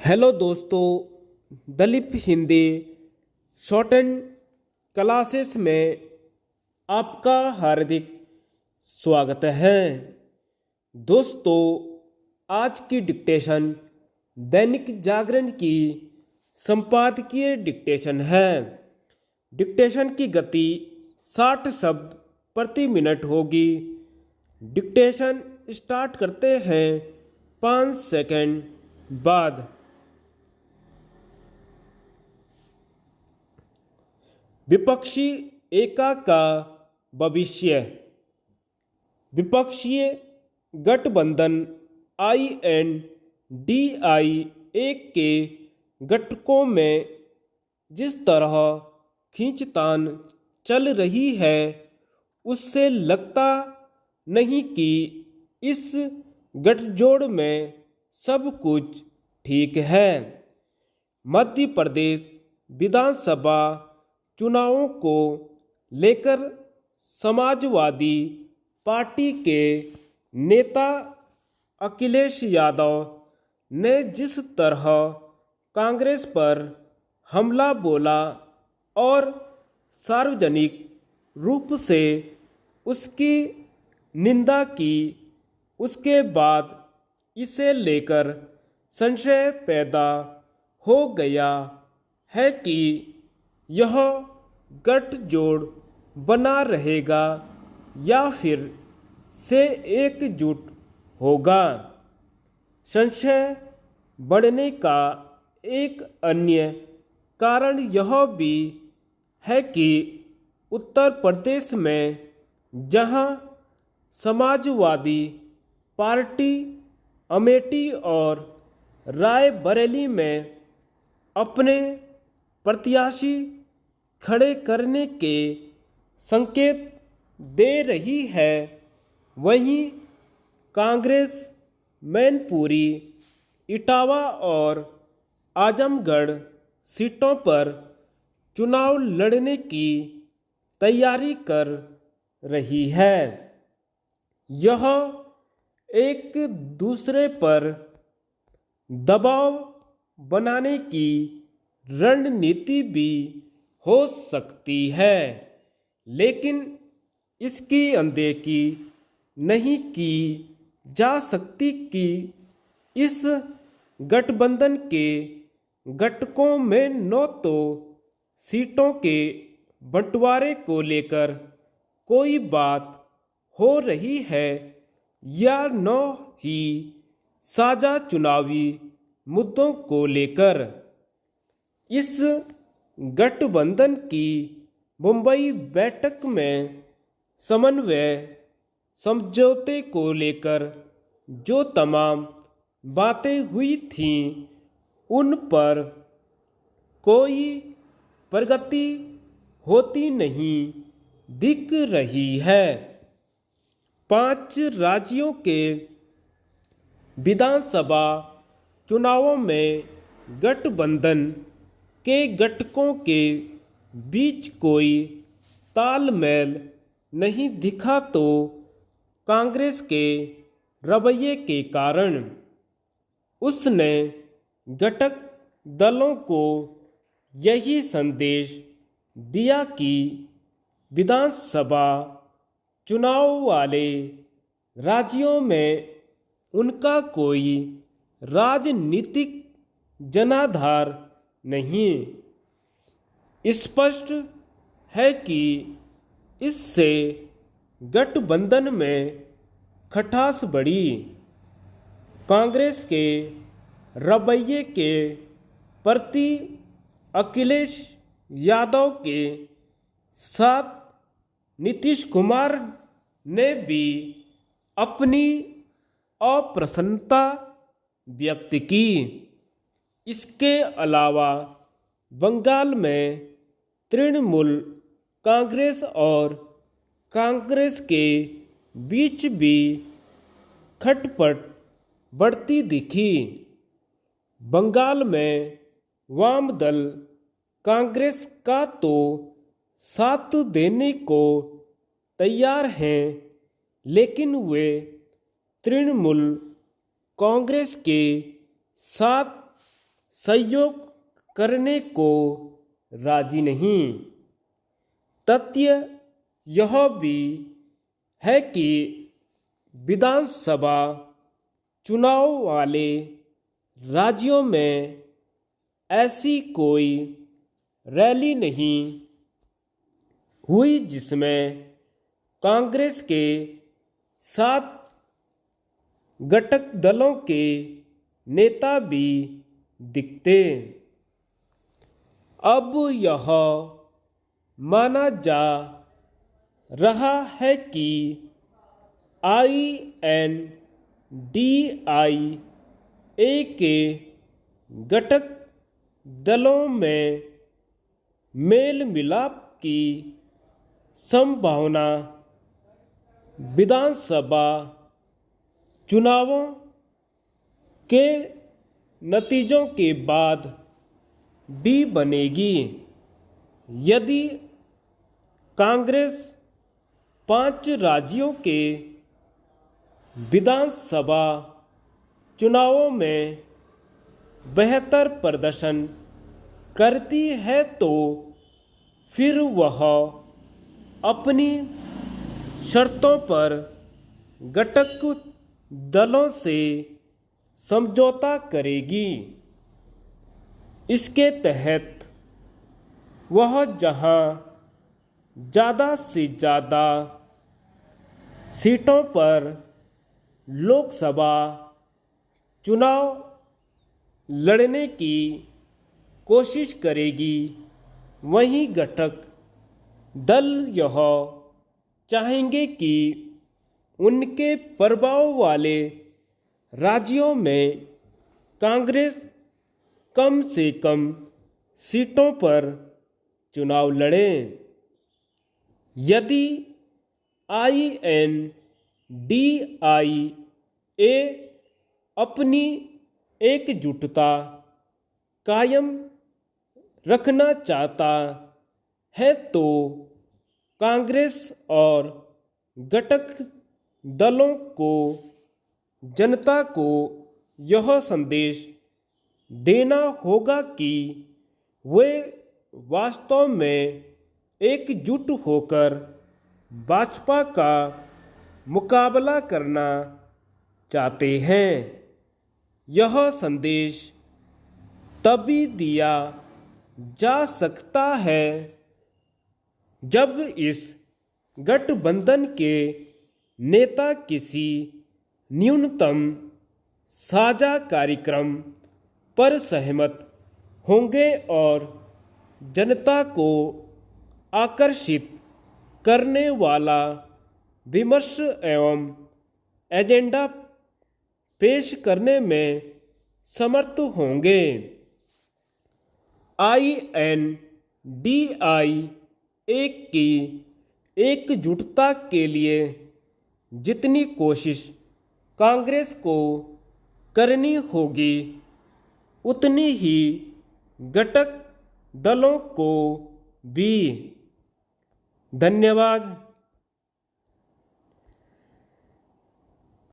Hello दोस्तों, Dalip Hindi short and classes में आपका हार्दिक स्वागत है। दोस्तों, आज की डिक्टेशन दैनिक जागरण की संपादकीय डिक्टेशन है। डिक्टेशन की गति 60 शब्द प्रति मिनट होगी। डिक्टेशन स्टार्ट करते हैं 5 सेकंड बाद। विपक्षी एका का भविष्य। विपक्षीय गठबंधन INDI एक के घटकों में जिस तरह खींचतान चल रही है, उससे लगता नहीं कि इस गठजोड़ में सब कुछ ठीक है। मध्य प्रदेश विधानसभा चुनावों को लेकर समाजवादी पार्टी के नेता अखिलेश यादव ने जिस तरह कांग्रेस पर हमला बोला और सार्वजनिक रूप से उसकी निंदा की, उसके बाद इसे लेकर संशय पैदा हो गया है कि यह गठजोड़ बना रहेगा या फिर से एकजुट होगा। संशय बढ़ने का एक अन्य कारण यह भी है कि उत्तर प्रदेश में जहां समाजवादी पार्टी अमेठी और रायबरेली में अपने प्रत्याशी खड़े करने के संकेत दे रही है, वहीं कांग्रेस मैनपुरी, इटावा और आजमगढ़ सीटों पर चुनाव लड़ने की तैयारी कर रही है। यह एक दूसरे पर दबाव बनाने की रणनीति भी हो सकती है, लेकिन इसकी अनदेखी नहीं की जा सकती कि इस गठबंधन के घटकों में न तो सीटों के बंटवारे को लेकर कोई बात हो रही है या न ही साझा चुनावी मुद्दों को लेकर। इस गठबंधन की मुंबई बैठक में समन्वय समझौते को लेकर जो तमाम बातें हुई थीं, उन पर कोई प्रगति होती नहीं दिख रही है। 5 राज्यों के विधानसभा चुनावों में गठबंधन के घटकों के बीच कोई तालमेल नहीं दिखा, तो कांग्रेस के रवैये के कारण उसने घटक दलों को यही संदेश दिया कि विधानसभा चुनाव वाले राज्यों में उनका कोई राजनीतिक जनाधार नहीं। स्पष्ट है कि इससे गठबंधन में खटास बढ़ी। कांग्रेस के रवैये के प्रति अखिलेश यादव के साथ नीतीश कुमार ने भी अपनी अप्रसन्नता व्यक्त की। इसके अलावा बंगाल में तृणमूल कांग्रेस और कांग्रेस के बीच भी खटपट बढ़ती दिखी। बंगाल में वाम दल कांग्रेस का तो साथ देने को तैयार हैं, लेकिन वे तृणमूल कांग्रेस के साथ सहयोग करने को राजी नहीं। तथ्य यह भी है कि विधानसभा चुनाव वाले राज्यों में ऐसी कोई रैली नहीं हुई जिसमें कांग्रेस के 7 घटक दलों के नेता भी दिखते। अब यह माना जा रहा है कि INDIA के घटक दलों में मेल मिलाप की संभावना विधानसभा चुनावों के नतीजों के बाद भी बनेगी। यदि कांग्रेस 5 राज्यों के विधानसभा चुनावों में बेहतर प्रदर्शन करती है तो फिर वह अपनी शर्तों पर घटक दलों से समझौता करेगी। इसके तहत वह जहां ज़्यादा से ज़्यादा सीटों पर लोकसभा चुनाव लड़ने की कोशिश करेगी, वहीं घटक दल यह चाहेंगे कि उनके प्रभाव वाले राज्यों में कांग्रेस कम से कम सीटों पर चुनाव लड़े। यदि INDIA अपनी एकजुटता कायम रखना चाहता है तो कांग्रेस और घटक दलों को जनता को यह संदेश देना होगा कि वे वास्तव में एकजुट होकर भाजपा का मुकाबला करना चाहते हैं। यह संदेश तभी दिया जा सकता है जब इस गठबंधन के नेता किसी न्यूनतम साझा कार्यक्रम पर सहमत होंगे और जनता को आकर्षित करने वाला विमर्श एवं एजेंडा पेश करने में समर्थ होंगे। INDIA की एकजुटता के लिए जितनी कोशिश कांग्रेस को करनी होगी उतनी ही घटक दलों को भी। धन्यवाद।